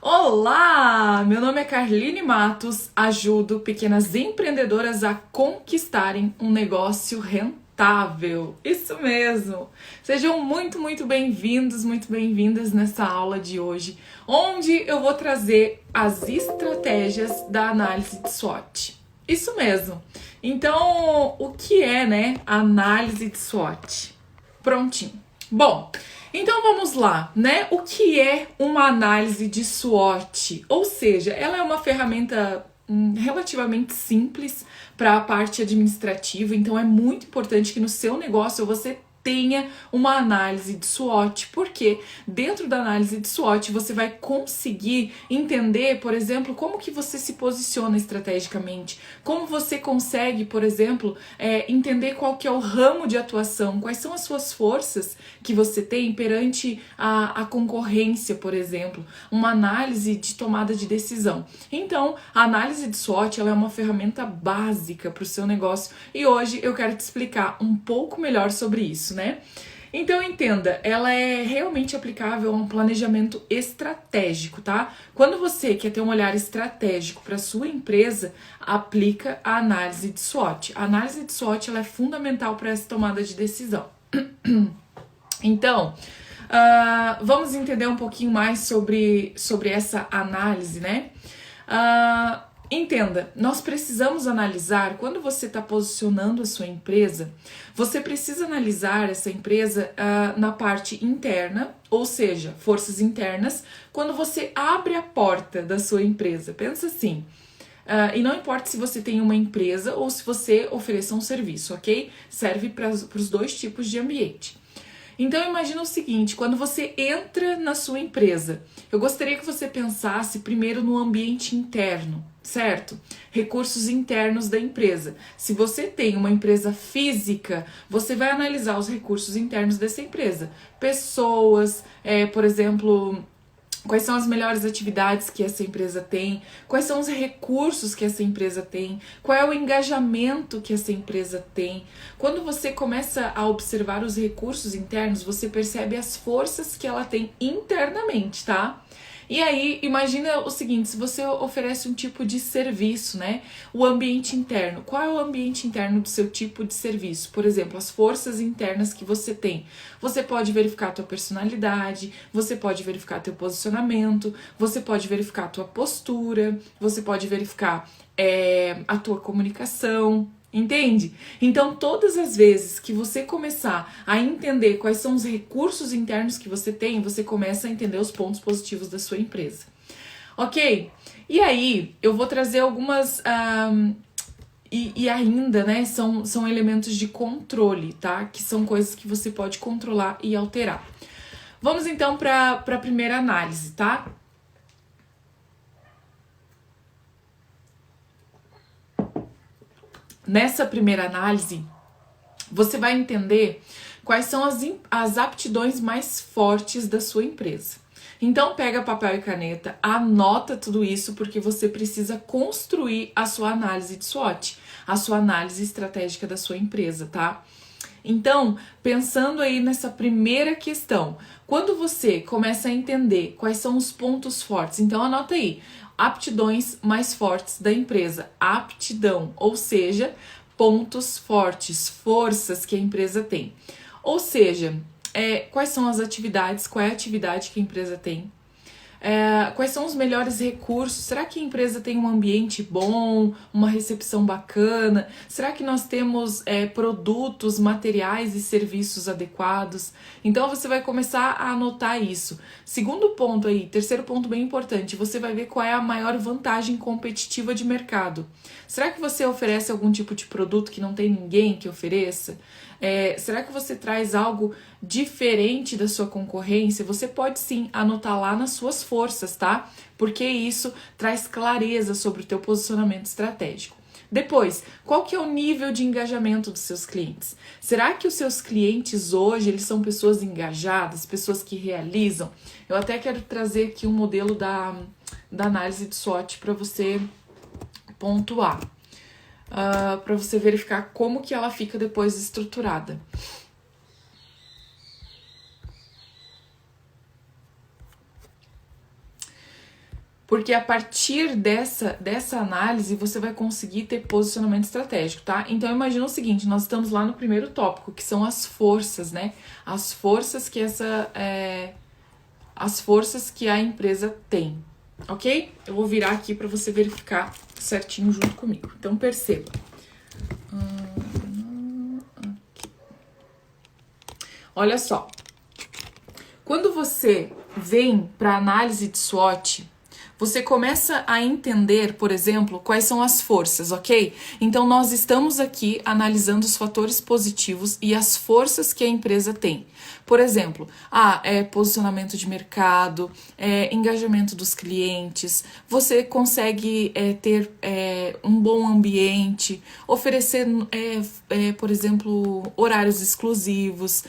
Olá! Meu nome é Carline Matos, ajudo pequenas empreendedoras a conquistarem um negócio rentável. Isso mesmo! Sejam muito bem-vindos, muito bem-vindas nessa aula de hoje, onde eu vou trazer as estratégias da análise de SWOT. Isso mesmo! Então, o que é, a análise de SWOT? Prontinho. Bom, então vamos lá, O que é uma análise de SWOT? Ou seja, ela é uma ferramenta relativamente simples para a parte administrativa, então é muito importante que no seu negócio você tenha uma análise de SWOT, porque dentro da análise de SWOT você vai conseguir entender, por exemplo, como que você se posiciona estrategicamente, como você consegue, por exemplo, entender qual que é o ramo de atuação, quais são as suas forças que você tem perante a concorrência, por exemplo, uma análise de tomada de decisão. Então, a análise de SWOT ela é uma ferramenta básica para o seu negócio e hoje eu quero te explicar um pouco melhor sobre isso, Então entenda, ela é realmente aplicável a um planejamento estratégico, tá? Quando você quer ter um olhar estratégico para sua empresa, aplica a análise de SWOT. A análise de SWOT ela é fundamental para essa tomada de decisão. Então, vamos entender um pouquinho mais sobre essa análise, Entenda, nós precisamos analisar, quando você está posicionando a sua empresa, você precisa analisar essa empresa na parte interna, ou seja, forças internas, quando você abre a porta da sua empresa. Pensa assim, e não importa se você tem uma empresa ou se você ofereça um serviço, ok? Serve para os dois tipos de ambiente. Então imagina o seguinte, quando você entra na sua empresa, eu gostaria que você pensasse primeiro no ambiente interno, certo? Recursos internos da empresa. Se você tem uma empresa física, você vai analisar os recursos internos dessa empresa. Pessoas, por exemplo, quais são as melhores atividades que essa empresa tem, quais são os recursos que essa empresa tem, qual é o engajamento que essa empresa tem. Quando você começa a observar os recursos internos, você percebe as forças que ela tem internamente, tá? E aí, imagina o seguinte, se você oferece um tipo de serviço, O ambiente interno. Qual é o ambiente interno do seu tipo de serviço? Por exemplo, as forças internas que você tem. Você pode verificar a tua personalidade, você pode verificar teu posicionamento, você pode verificar a tua postura, você pode verificar a tua comunicação. Entende? Então, todas as vezes que você começar a entender quais são os recursos internos que você tem, você começa a entender os pontos positivos da sua empresa. Ok? E aí, eu vou trazer algumas... E ainda, são elementos de controle, tá? Que são coisas que você pode controlar e alterar. Vamos então para a primeira análise, tá? Nessa primeira análise, você vai entender quais são as aptidões mais fortes da sua empresa. Então, pega papel e caneta, anota tudo isso, porque você precisa construir a sua análise de SWOT, a sua análise estratégica da sua empresa, tá? Então, pensando aí nessa primeira questão, quando você começa a entender quais são os pontos fortes, então anota aí, aptidões mais fortes da empresa, aptidão, ou seja, pontos fortes, forças que a empresa tem. Ou seja, quais são as atividades, qual é a atividade que a empresa tem, quais são os melhores recursos, será que a empresa tem um ambiente bom, uma recepção bacana, será que nós temos produtos, materiais e serviços adequados? Então você vai começar a anotar isso. Segundo ponto aí, terceiro ponto bem importante, você vai ver qual é a maior vantagem competitiva de mercado. Será que você oferece algum tipo de produto que não tem ninguém que ofereça? Será que você traz algo diferente da sua concorrência? Você pode sim anotar lá nas suas forças, tá? Porque isso traz clareza sobre o teu posicionamento estratégico. Depois, qual que é o nível de engajamento dos seus clientes? Será que os seus clientes hoje, eles são pessoas engajadas, pessoas que realizam? Eu até quero trazer aqui um modelo da análise de SWOT para você pontuar. Para você verificar como que ela fica depois estruturada. Porque a partir dessa análise você vai conseguir ter posicionamento estratégico, tá? Então imagina o seguinte, nós estamos lá no primeiro tópico, que são as forças, né? As forças que a empresa tem, ok? Eu vou virar aqui para você verificar certinho junto comigo. Então perceba. Olha só. Quando você vem para análise de SWOT, você começa a entender, por exemplo, quais são as forças, ok? Então, nós estamos aqui analisando os fatores positivos e as forças que a empresa tem. Por exemplo, posicionamento de mercado, engajamento dos clientes, você consegue ter um bom ambiente, oferecer, por exemplo, horários exclusivos,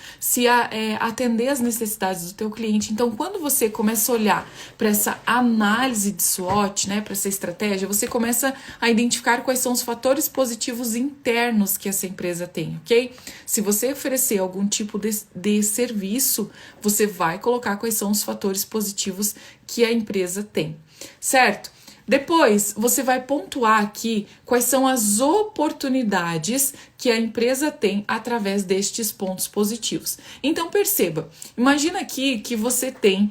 atender as necessidades do teu cliente. Então, quando você começa a olhar para essa análise de SWOT, né, para essa estratégia, você começa a identificar quais são os fatores positivos internos que essa empresa tem, ok? Se você oferecer algum tipo de serviço, você vai colocar quais são os fatores positivos que a empresa tem, certo? Depois, você vai pontuar aqui quais são as oportunidades que a empresa tem através destes pontos positivos. Então, perceba, imagina aqui que você tem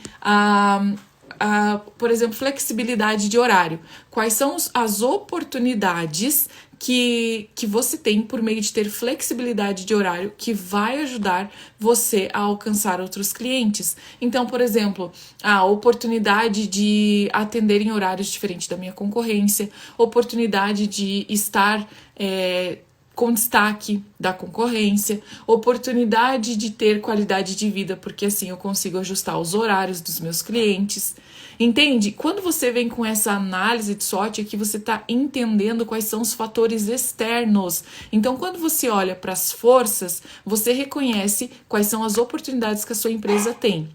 por exemplo, flexibilidade de horário. Quais são as oportunidades que você tem por meio de ter flexibilidade de horário que vai ajudar você a alcançar outros clientes? Então, por exemplo, a oportunidade de atender em horários diferentes da minha concorrência, oportunidade de estar com destaque da concorrência, oportunidade de ter qualidade de vida, porque assim eu consigo ajustar os horários dos meus clientes. Entende? Quando você vem com essa análise de SWOT, aqui você está entendendo quais são os fatores externos. Então, quando você olha para as forças, você reconhece quais são as oportunidades que a sua empresa tem.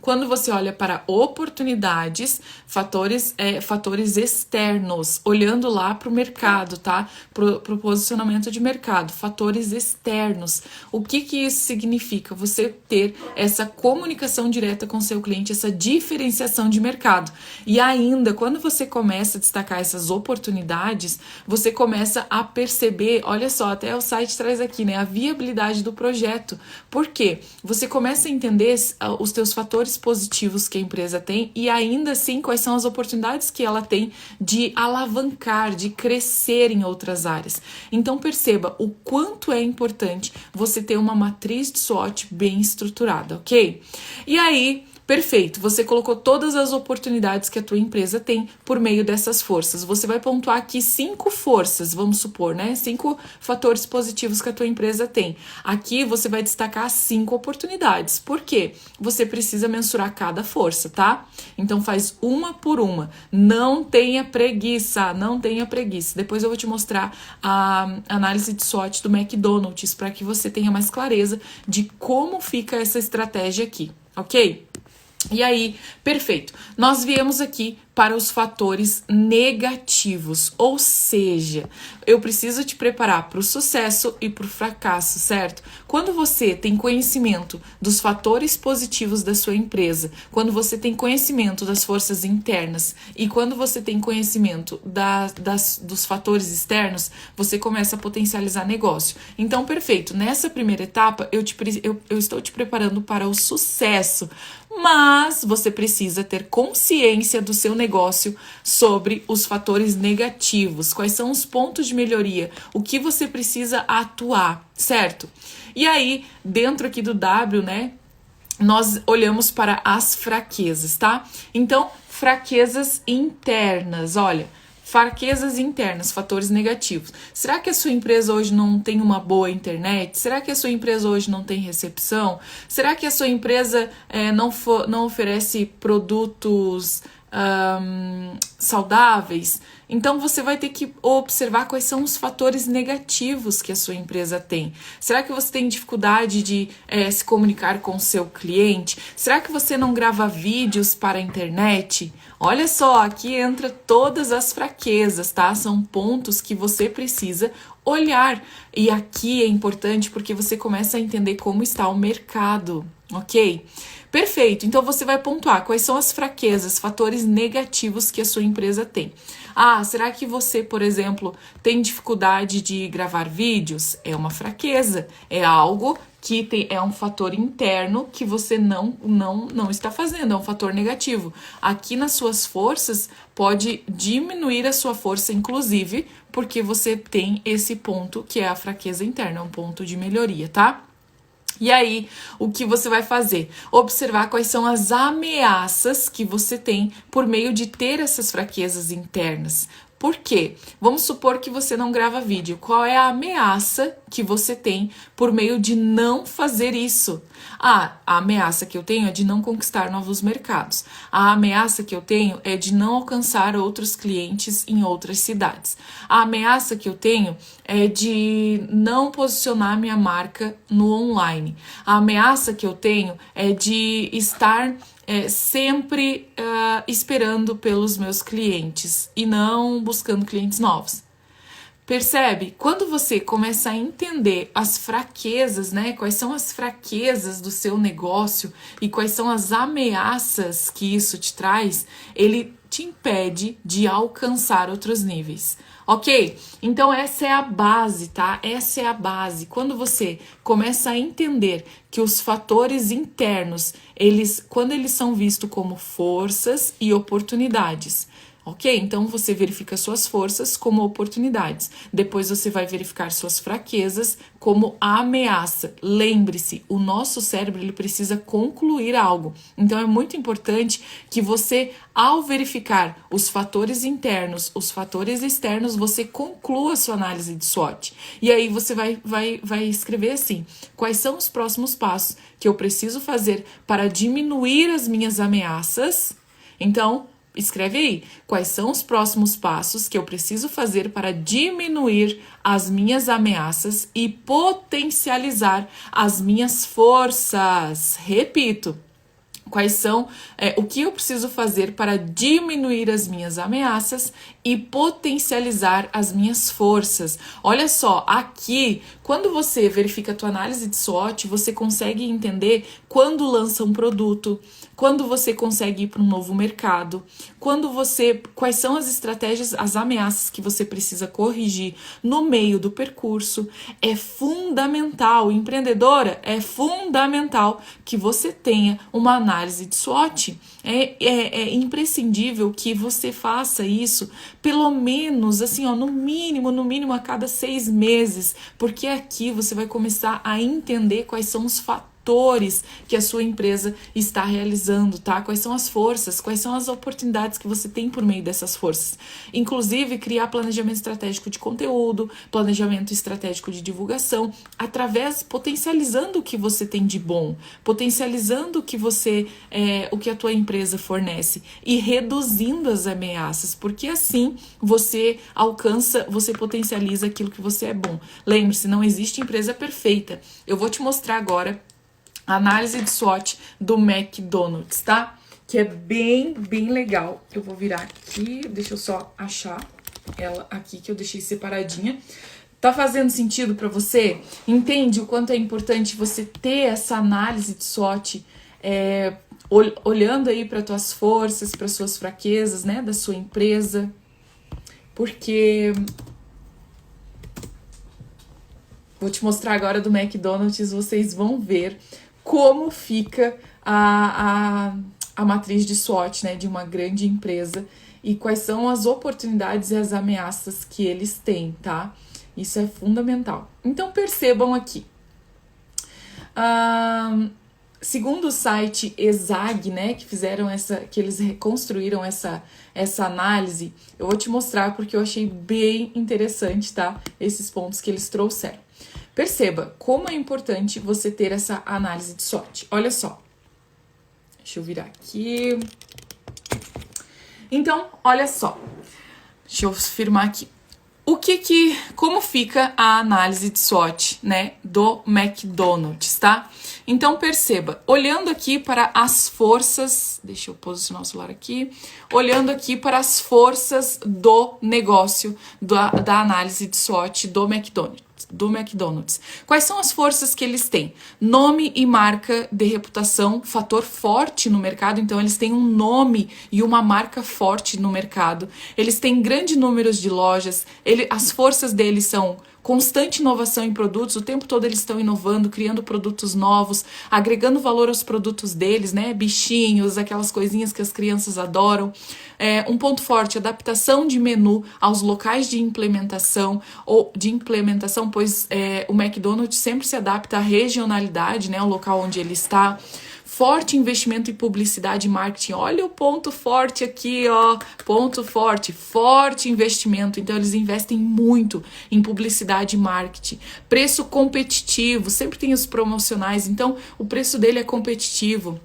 Quando você olha para oportunidades, fatores externos, olhando lá para o mercado, tá? Pro posicionamento de mercado, fatores externos. O que isso significa? Você ter essa comunicação direta com o seu cliente, essa diferenciação de mercado. E ainda, quando você começa a destacar essas oportunidades, você começa a perceber, olha só, até o site traz aqui, né? A viabilidade do projeto. Por quê? Você começa a entender os teus fatores positivos que a empresa tem e ainda assim quais são as oportunidades que ela tem de alavancar, de crescer em outras áreas. Então perceba o quanto é importante você ter uma matriz de SWOT bem estruturada, ok? E aí, perfeito, você colocou todas as oportunidades que a tua empresa tem por meio dessas forças. Você vai pontuar aqui 5 forças, vamos supor, né? 5 fatores positivos que a tua empresa tem. Aqui você vai destacar 5 oportunidades. Por quê? Você precisa mensurar cada força, tá? Então faz uma por uma. Não tenha preguiça, não tenha preguiça. Depois eu vou te mostrar a análise de SWOT do McDonald's para que você tenha mais clareza de como fica essa estratégia aqui, ok? E aí, perfeito. Nós viemos aqui para os fatores negativos, ou seja, eu preciso te preparar para o sucesso e para o fracasso, certo? Quando você tem conhecimento dos fatores positivos da sua empresa, quando você tem conhecimento das forças internas e quando você tem conhecimento dos fatores externos, você começa a potencializar negócio. Então, perfeito. Nessa primeira etapa, eu estou te preparando para o sucesso, mas você precisa ter consciência do seu negócio sobre os fatores negativos, quais são os pontos de melhoria, o que você precisa atuar, certo? E aí, dentro aqui do W, né, nós olhamos para as fraquezas, tá? Então, fraquezas internas, olha, fraquezas internas, fatores negativos. Será que a sua empresa hoje não tem uma boa internet? Será que a sua empresa hoje não tem recepção? Será que a sua empresa não oferece produtos saudáveis? Então você vai ter que observar quais são os fatores negativos que a sua empresa tem. Será que você tem dificuldade de se comunicar com o seu cliente? Será que você não grava vídeos para a internet? Olha só, aqui entra todas as fraquezas, tá? São pontos que você precisa olhar. E aqui é importante porque você começa a entender como está o mercado. Ok? Perfeito. Então você vai pontuar quais são as fraquezas, fatores negativos que a sua empresa tem. Ah, será que você, por exemplo, tem dificuldade de gravar vídeos? É uma fraqueza, é algo que é um fator interno que você não está fazendo, é um fator negativo. Aqui nas suas forças pode diminuir a sua força, inclusive, porque você tem esse ponto que é a fraqueza interna, um ponto de melhoria, tá? E aí, o que você vai fazer? Observar quais são as ameaças que você tem por meio de ter essas fraquezas internas. Por quê? Vamos supor que você não grava vídeo. Qual é a ameaça que você tem por meio de não fazer isso? Ah, a ameaça que eu tenho é de não conquistar novos mercados. A ameaça que eu tenho é de não alcançar outros clientes em outras cidades. A ameaça que eu tenho é de não posicionar minha marca no online. A ameaça que eu tenho é de estar sempre esperando pelos meus clientes e não buscando clientes novos. Percebe? Quando você começa a entender as fraquezas, né? Quais são as fraquezas do seu negócio e quais são as ameaças que isso te traz, ele te impede de alcançar outros níveis. Ok? Então essa é a base, tá? Essa é a base. Quando você começa a entender que os fatores internos, quando eles são vistos como forças e oportunidades, ok? Então você verifica suas forças como oportunidades. Depois você vai verificar suas fraquezas como ameaça. Lembre-se, o nosso cérebro ele precisa concluir algo. Então é muito importante que você, ao verificar os fatores internos, os fatores externos, você conclua a sua análise de SWOT. E aí você vai escrever assim: quais são os próximos passos que eu preciso fazer para diminuir as minhas ameaças? Então, escreve aí, quais são os próximos passos que eu preciso fazer para diminuir as minhas ameaças e potencializar as minhas forças. Repito, quais são o que eu preciso fazer para diminuir as minhas ameaças e potencializar as minhas forças. Olha só, aqui, quando você verifica a tua análise de SWOT, você consegue entender quando lança um produto, quando você consegue ir para um novo mercado, quais são as estratégias, as ameaças que você precisa corrigir no meio do percurso. É fundamental, empreendedora, é fundamental que você tenha uma análise de SWOT. É imprescindível que você faça isso pelo menos, assim, ó, no mínimo a cada 6 meses, porque aqui você vai começar a entender quais são os fatores que a sua empresa está realizando, tá? Quais são as forças, quais são as oportunidades que você tem por meio dessas forças. Inclusive, criar planejamento estratégico de conteúdo, planejamento estratégico de divulgação, potencializando o que você tem de bom, potencializando o que a tua empresa fornece e reduzindo as ameaças, porque assim você potencializa aquilo que você é bom. Lembre-se, não existe empresa perfeita. Eu vou te mostrar agora a análise de SWOT do McDonald's, tá? Que é bem legal. Eu vou virar aqui, deixa eu só achar ela aqui que eu deixei separadinha. Tá fazendo sentido para você? Entende o quanto é importante você ter essa análise de SWOT, olhando aí para tuas forças, para suas fraquezas, né, da sua empresa? Porque vou te mostrar agora do McDonald's, vocês vão ver como fica a matriz de SWOT, né, de uma grande empresa e quais são as oportunidades e as ameaças que eles têm, tá? Isso é fundamental. Então percebam aqui. Segundo o site Exag, né, que eles reconstruíram essa análise, eu vou te mostrar porque eu achei bem interessante, tá? Esses pontos que eles trouxeram. Perceba como é importante você ter essa análise de SWOT. Olha só. Deixa eu virar aqui. Então, olha só. Deixa eu firmar aqui. Como fica a análise de SWOT, né, do McDonald's, tá? Então, perceba, olhando aqui para as forças, deixa eu posicionar o celular aqui, olhando aqui para as forças do negócio, da análise de SWOT do McDonald's. McDonald's. Quais são as forças que eles têm? Nome e marca de reputação, fator forte no mercado, então eles têm um nome e uma marca forte no mercado. Eles têm grandes números de lojas, as forças deles são constante inovação em produtos, o tempo todo eles estão inovando, criando produtos novos, agregando valor aos produtos deles, né? Bichinhos, aquelas coisinhas que as crianças adoram. Um ponto forte, adaptação de menu aos locais de implementação, pois o McDonald's sempre se adapta à regionalidade, né? Ao local onde ele está. Forte investimento em publicidade e marketing. Olha o ponto forte aqui, ó. Ponto forte. Forte investimento. Então, eles investem muito em publicidade e marketing. Preço competitivo. Sempre tem os promocionais. Então, o preço dele é competitivo.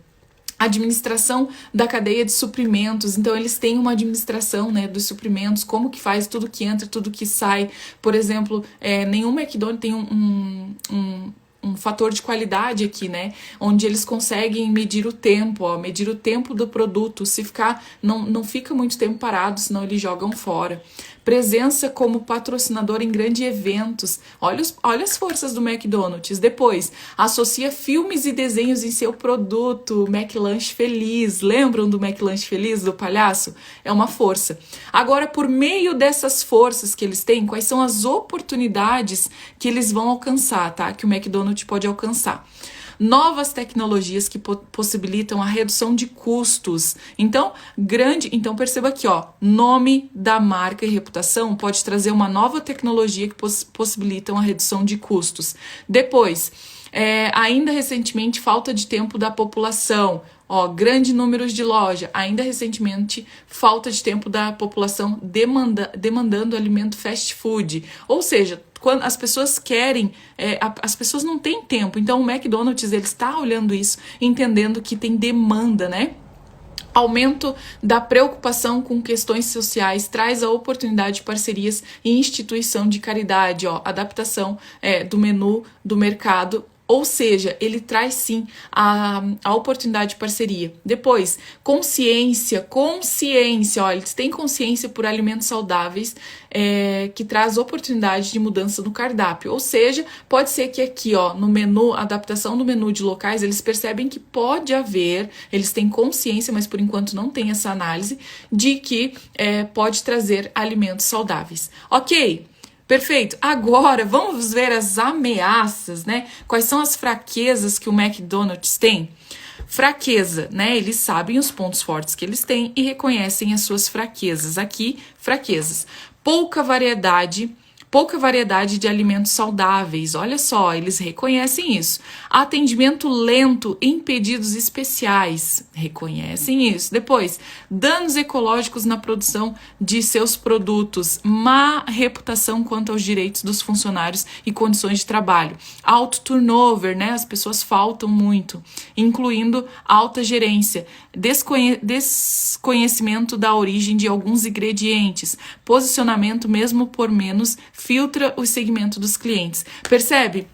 Administração da cadeia de suprimentos, então eles têm uma administração, né, dos suprimentos, como que faz tudo que entra, tudo que sai. Por exemplo, nenhum McDonald's tem um fator de qualidade aqui, né? Onde eles conseguem medir o tempo, ó, medir o tempo do produto. Se ficar, não fica muito tempo parado, senão eles jogam fora. Presença como patrocinador em grandes eventos. Olha as forças do McDonald's. Depois, associa filmes e desenhos em seu produto. McLanche Feliz. Lembram do McLanche Feliz, do palhaço? É uma força. Agora, por meio dessas forças que eles têm, quais são as oportunidades que eles vão alcançar, tá? Que o McDonald's pode alcançar. Novas tecnologias que possibilitam a redução de custos. Então, perceba aqui, ó, nome da marca e reputação pode trazer uma nova tecnologia que possibilitam a redução de custos. Depois, ainda recentemente, falta de tempo da população. Ó, grande número de loja. Ainda recentemente, falta de tempo da população demandando alimento fast food. Ou seja, quando as pessoas querem, as pessoas não têm tempo. Então, o McDonald's, ele está olhando isso, entendendo que tem demanda, né? Aumento da preocupação com questões sociais traz a oportunidade de parcerias e instituição de caridade, ó, adaptação do menu do mercado. Ou seja, ele traz sim a oportunidade de parceria. Depois, consciência, ó, eles têm consciência por alimentos saudáveis, que traz oportunidade de mudança no cardápio. Ou seja, pode ser que aqui, ó, no menu, adaptação do menu de locais, eles percebem que pode haver, eles têm consciência, mas por enquanto não tem essa análise, de que pode trazer alimentos saudáveis. Ok? Perfeito. Agora, vamos ver as ameaças, né? Quais são as fraquezas que o McDonald's tem? Fraqueza, né? Eles sabem os pontos fortes que eles têm e reconhecem as suas fraquezas. Aqui, fraquezas. Pouca variedade de alimentos saudáveis. Olha só, eles reconhecem isso. Atendimento lento em pedidos especiais. Reconhecem isso. Depois, danos ecológicos na produção de seus produtos. Má reputação quanto aos direitos dos funcionários e condições de trabalho. Alto turnover, né? As pessoas faltam muito, incluindo alta gerência. Desconhecimento da origem de alguns ingredientes. Posicionamento mesmo por menos, filtra o segmento dos clientes. Percebe?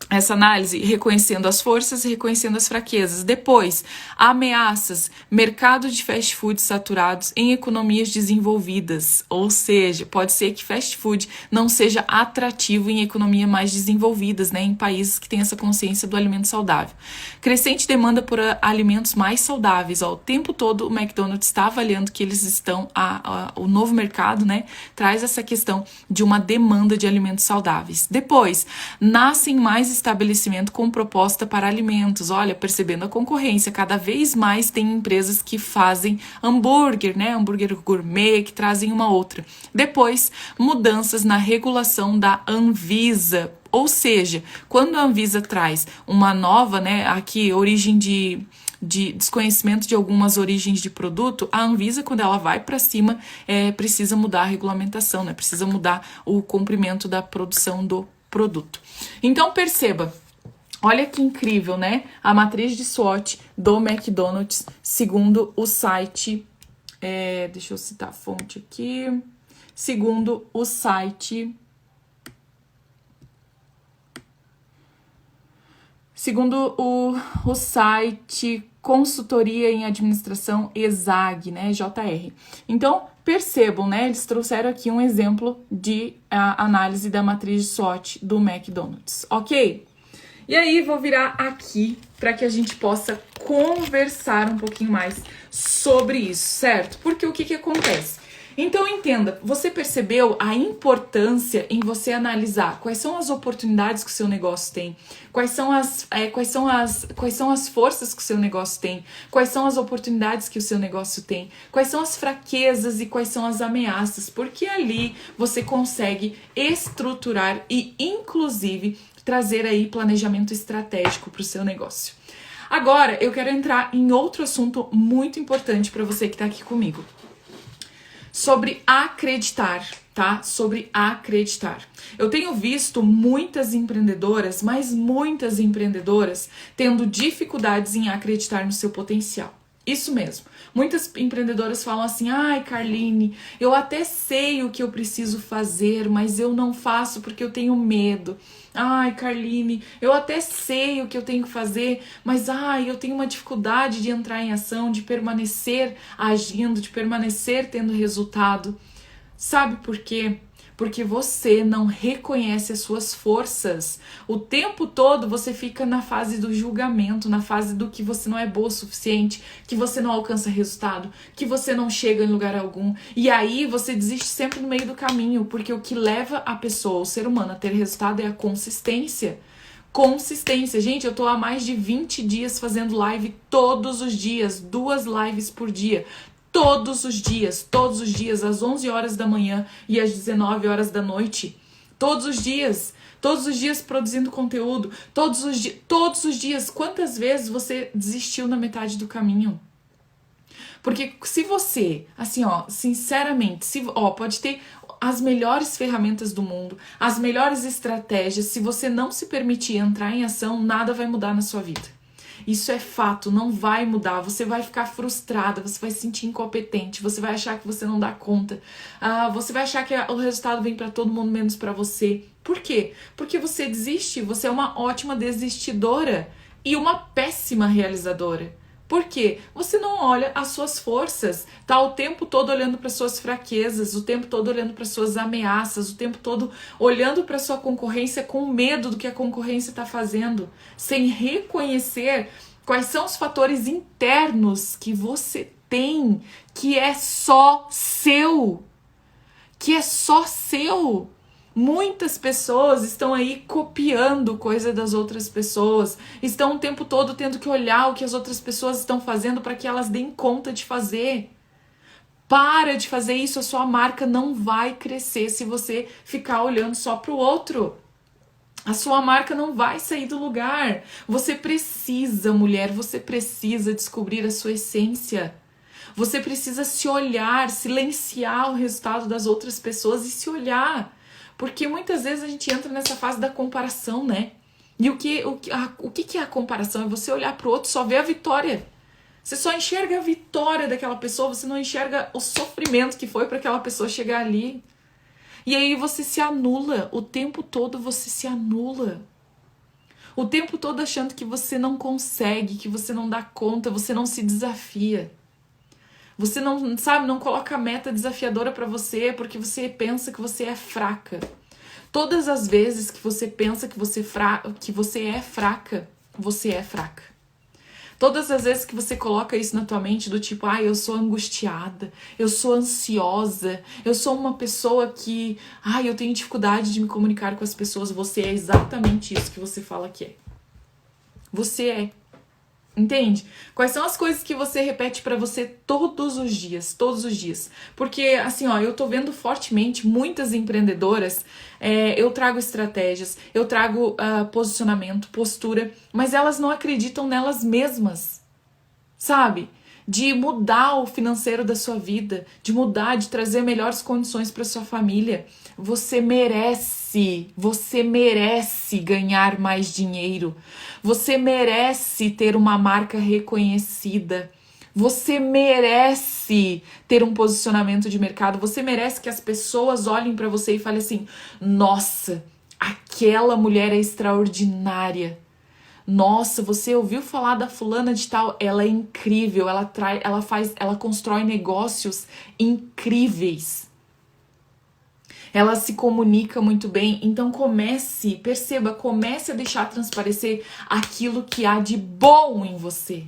Essa análise reconhecendo as forças e reconhecendo as fraquezas. Depois, ameaças, mercado de fast food saturados em economias desenvolvidas. Ou seja, pode ser que fast food não seja atrativo em economias mais desenvolvidas, né, em países que têm essa consciência do alimento saudável. Crescente demanda por alimentos mais saudáveis. Ó, o tempo todo o McDonald's está avaliando que eles estão, o novo mercado, né, traz essa questão de uma demanda de alimentos saudáveis. Depois, nascem mais estabelecimento com proposta para alimentos. Olha, percebendo a concorrência, cada vez mais tem empresas que fazem hambúrguer, né? Hambúrguer gourmet, que trazem uma outra. Depois, mudanças na regulação da Anvisa. Ou seja, quando a Anvisa traz uma nova, né, aqui, origem de desconhecimento de algumas origens de produto, a Anvisa, quando ela vai para cima, precisa mudar a regulamentação, né? Precisa mudar o comprimento da produção do produto. Então perceba, olha que incrível, né? A matriz de SWOT do McDonald's, segundo o site, deixa eu citar a fonte aqui, segundo o site segundo o site Consultoria em Administração ESAG, né, JR. Então, percebam, né, eles trouxeram aqui um exemplo de análise da matriz de SWOT do McDonald's, ok? E aí, vou virar aqui para que a gente possa conversar um pouquinho mais sobre isso, certo? Porque o que acontece? Então, entenda, você percebeu a importância em você analisar quais são as oportunidades que o seu negócio tem, quais são as forças que o seu negócio tem, quais são as oportunidades que o seu negócio tem, quais são as fraquezas e quais são as ameaças, porque ali você consegue estruturar e, inclusive, trazer aí planejamento estratégico para o seu negócio. Agora, eu quero entrar em outro assunto muito importante para você que está aqui comigo. Sobre acreditar, tá? Sobre acreditar. Eu tenho visto muitas empreendedoras, mas muitas empreendedoras tendo dificuldades em acreditar no seu potencial. Isso mesmo. Muitas empreendedoras falam assim: ai, Carline, eu até sei o que eu preciso fazer, mas eu não faço porque eu tenho medo. Ai, Carline, eu até sei o que eu tenho que fazer, mas eu tenho uma dificuldade de entrar em ação, de permanecer agindo, de permanecer tendo resultado. Sabe por quê? Porque você não reconhece as suas forças. O tempo todo você fica na fase do julgamento, na fase do que você não é boa o suficiente, que você não alcança resultado, que você não chega em lugar algum. E aí você desiste sempre no meio do caminho, porque o que leva a pessoa, o ser humano, a ter resultado é a consistência. Consistência. Gente, eu tô há mais de 20 dias fazendo live todos os dias, 2 lives por dia. Todos os dias, às 11 horas da manhã e às 19 horas da noite. Todos os dias produzindo conteúdo. Todos os dias. Quantas vezes você desistiu na metade do caminho? Porque se você, assim, sinceramente, pode ter as melhores ferramentas do mundo, as melhores estratégias, se você não se permitir entrar em ação, nada vai mudar na sua vida. Isso é fato, não vai mudar, você vai ficar frustrada, você vai se sentir incompetente, você vai achar que você não dá conta, você vai achar que o resultado vem para todo mundo menos para você. Por quê? Porque você desiste, você é uma ótima desistidora e uma péssima realizadora. Por quê? Você não olha as suas forças, tá o tempo todo olhando para suas fraquezas, o tempo todo olhando para suas ameaças, o tempo todo olhando para sua concorrência com medo do que a concorrência está fazendo, sem reconhecer quais são os fatores internos que você tem, que é só seu, Muitas pessoas estão aí copiando coisa das outras pessoas, estão o tempo todo tendo que olhar o que as outras pessoas estão fazendo para que elas deem conta de fazer. Para de fazer isso, a sua marca não vai crescer se você ficar olhando só para o outro. A sua marca não vai sair do lugar. Você precisa, mulher, você precisa descobrir a sua essência. Você precisa se olhar, silenciar o resultado das outras pessoas e se olhar. Porque muitas vezes a gente entra nessa fase da comparação, né? E o que é a comparação? É você olhar pro outro e só ver a vitória. Você só enxerga a vitória daquela pessoa, você não enxerga o sofrimento que foi para aquela pessoa chegar ali. E aí você se anula, o tempo todo você se anula. O tempo todo achando que você não consegue, que você não dá conta, você não se desafia. Você não coloca meta desafiadora pra você porque você pensa que você é fraca. Todas as vezes que você pensa que você é fraca, você é fraca. Todas as vezes que você coloca isso na tua mente do tipo, eu sou angustiada, eu sou ansiosa, eu sou uma pessoa que, eu tenho dificuldade de me comunicar com as pessoas, você é exatamente isso que você fala que é. Você é. Entende? Quais são as coisas que você repete pra você todos os dias? Porque, assim, eu tô vendo fortemente muitas empreendedoras, eu trago estratégias, eu trago posicionamento, postura, mas elas não acreditam nelas mesmas, sabe? De mudar o financeiro da sua vida, de trazer melhores condições para sua família. Você merece ganhar mais dinheiro. Você merece ter uma marca reconhecida. Você merece ter um posicionamento de mercado. Você merece que as pessoas olhem para você e falem assim: nossa, aquela mulher é extraordinária. Nossa, você ouviu falar da fulana de tal? Ela é incrível, ela constrói negócios incríveis. Ela se comunica muito bem, então comece a deixar transparecer aquilo que há de bom em você.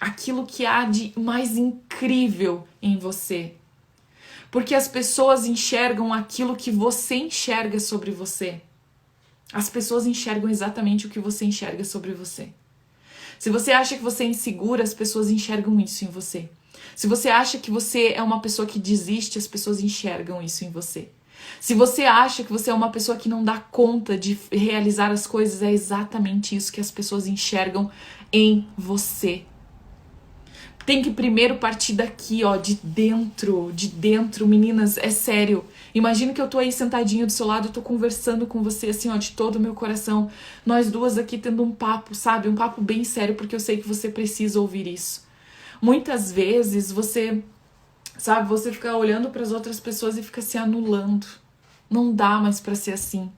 Aquilo que há de mais incrível em você. Porque as pessoas enxergam aquilo que você enxerga sobre você. As pessoas enxergam exatamente o que você enxerga sobre você. Se você acha que você é insegura, as pessoas enxergam isso em você. Se você acha que você é uma pessoa que desiste, as pessoas enxergam isso em você. Se você acha que você é uma pessoa que não dá conta de realizar as coisas, é exatamente isso que as pessoas enxergam em você. Tem que primeiro partir daqui, ó, de dentro, meninas, é sério. Imagina que eu tô aí sentadinha do seu lado, eu tô conversando com você, assim, ó, de todo o meu coração. Nós duas aqui tendo um papo, sabe? Um papo bem sério, porque eu sei que você precisa ouvir isso. Muitas vezes você, sabe, você fica olhando para as outras pessoas e fica se anulando. Não dá mais para ser assim.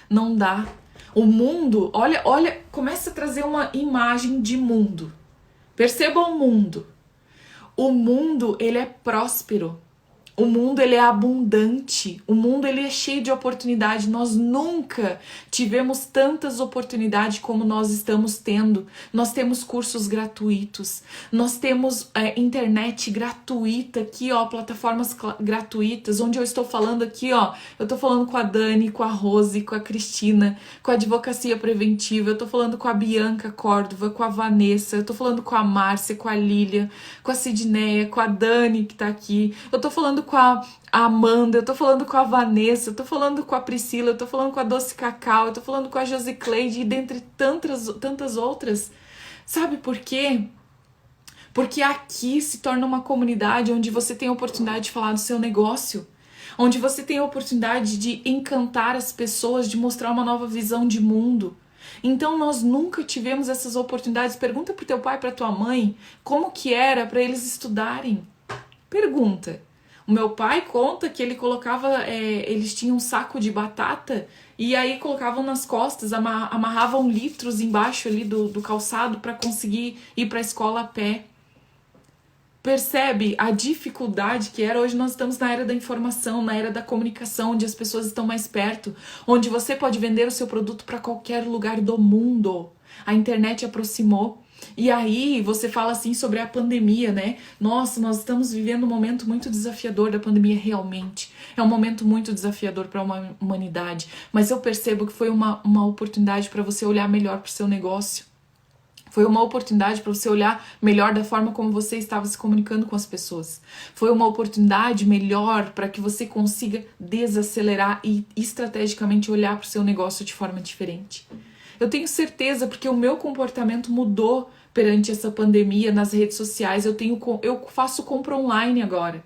Não dá. O mundo, olha, começa a trazer uma imagem de mundo. Perceba o mundo. O mundo, ele é próspero. O mundo, ele é abundante. O mundo, ele é cheio de oportunidade. Nós nunca tivemos tantas oportunidades como nós estamos tendo. Nós temos cursos gratuitos. Nós temos internet gratuita aqui, ó, plataformas gratuitas, onde eu estou falando aqui, ó. Eu estou falando com a Dani, com a Rose, com a Cristina, com a Advocacia Preventiva. Eu estou falando com a Bianca Córdova, com a Vanessa. Eu estou falando com a Márcia, com a Lília, com a Sidneia, com a Dani, que tá aqui. Eu tô falando com a Amanda, eu tô falando com a Vanessa, eu tô falando com a Priscila, eu tô falando com a Doce Cacau, eu tô falando com a Josicleide e dentre tantas outras. Sabe por quê? Porque aqui se torna uma comunidade onde você tem a oportunidade de falar do seu negócio, onde você tem a oportunidade de encantar as pessoas, de mostrar uma nova visão de mundo. Então nós nunca tivemos essas oportunidades. Pergunta pro teu pai, pra tua mãe, como que era para eles estudarem. Pergunta. O meu pai conta que ele colocava, eles tinham um saco de batata e aí colocavam nas costas, amarravam litros embaixo ali do calçado para conseguir ir para a escola a pé. Percebe a dificuldade que era? Hoje nós estamos na era da informação, na era da comunicação, onde as pessoas estão mais perto, onde você pode vender o seu produto para qualquer lugar do mundo. A internet aproximou. E aí você fala assim sobre a pandemia, né? Nossa, nós estamos vivendo um momento muito desafiador da pandemia, realmente. É um momento muito desafiador para uma humanidade. Mas eu percebo que foi uma oportunidade para você olhar melhor para o seu negócio. Foi uma oportunidade para você olhar melhor da forma como você estava se comunicando com as pessoas. Foi uma oportunidade melhor para que você consiga desacelerar e estrategicamente olhar para o seu negócio de forma diferente. Eu tenho certeza, porque o meu comportamento mudou perante essa pandemia nas redes sociais. Eu faço compra online agora.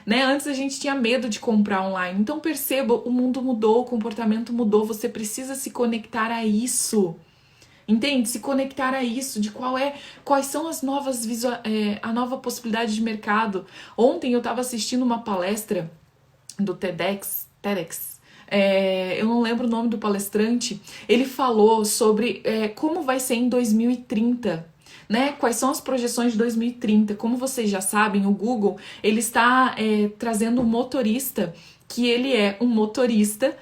Né? Antes a gente tinha medo de comprar online. Então perceba, o mundo mudou, o comportamento mudou. Você precisa se conectar a isso. Entende? Se conectar a isso, de quais são as novas a nova possibilidade de mercado. Ontem eu estava assistindo uma palestra do TEDx. Eu não lembro o nome do palestrante. Ele falou sobre como vai ser em 2030, né? Quais são as projeções de 2030? Como vocês já sabem, o Google ele está trazendo um motorista que ele é um motorista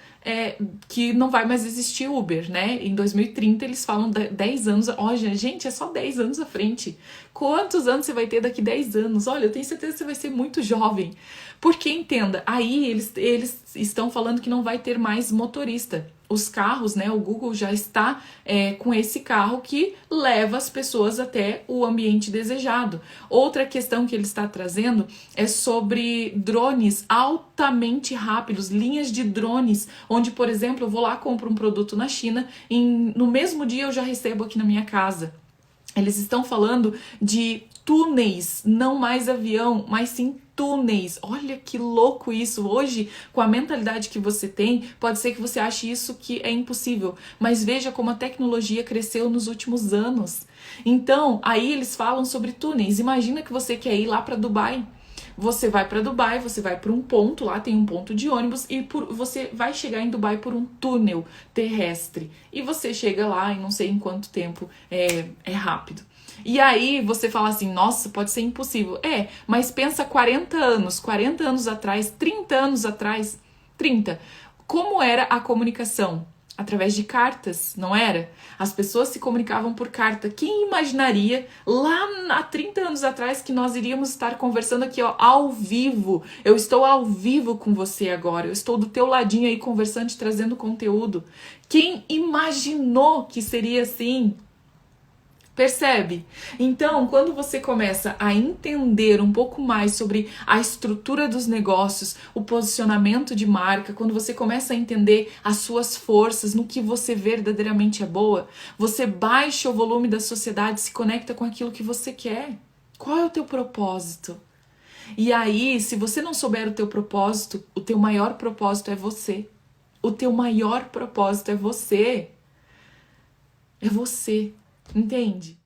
que não vai mais existir Uber, né? Em 2030 eles falam 10 anos. Olha, gente, é só 10 anos à frente. Quantos anos você vai ter daqui 10 anos? Olha, eu tenho certeza que você vai ser muito jovem. Porque, entenda, aí eles estão falando que não vai ter mais motorista. Os carros, né? O Google já está com esse carro que leva as pessoas até o ambiente desejado. Outra questão que ele está trazendo é sobre drones altamente rápidos, linhas de drones, onde, por exemplo, eu vou lá, compro um produto na China, no mesmo dia eu já recebo aqui na minha casa. Eles estão falando de túneis, não mais avião, mas sim túneis. Olha que louco isso. Hoje, com a mentalidade que você tem, pode ser que você ache isso que é impossível. Mas veja como a tecnologia cresceu nos últimos anos. Então, aí eles falam sobre túneis. Imagina que você quer ir lá para Dubai. Você vai para Dubai, você vai para um ponto, lá tem um ponto de ônibus e você vai chegar em Dubai por um túnel terrestre. E você chega lá em não sei em quanto tempo, é rápido. E aí você fala assim, nossa, pode ser impossível. Mas pensa 40 anos atrás, 30 anos atrás, 30. Como era a comunicação? Através de cartas, não era? As pessoas se comunicavam por carta. Quem imaginaria lá há 30 anos atrás que nós iríamos estar conversando aqui, ó, ao vivo? Eu estou ao vivo com você agora. Eu estou do teu ladinho aí conversando, te trazendo conteúdo. Quem imaginou que seria assim? Percebe? Então, quando você começa a entender um pouco mais sobre a estrutura dos negócios, o posicionamento de marca, quando você começa a entender as suas forças, no que você verdadeiramente é boa, você baixa o volume da sociedade, se conecta com aquilo que você quer. Qual é o teu propósito? E aí, se você não souber o teu propósito, o teu maior propósito é você. O teu maior propósito é você. É você. Entende?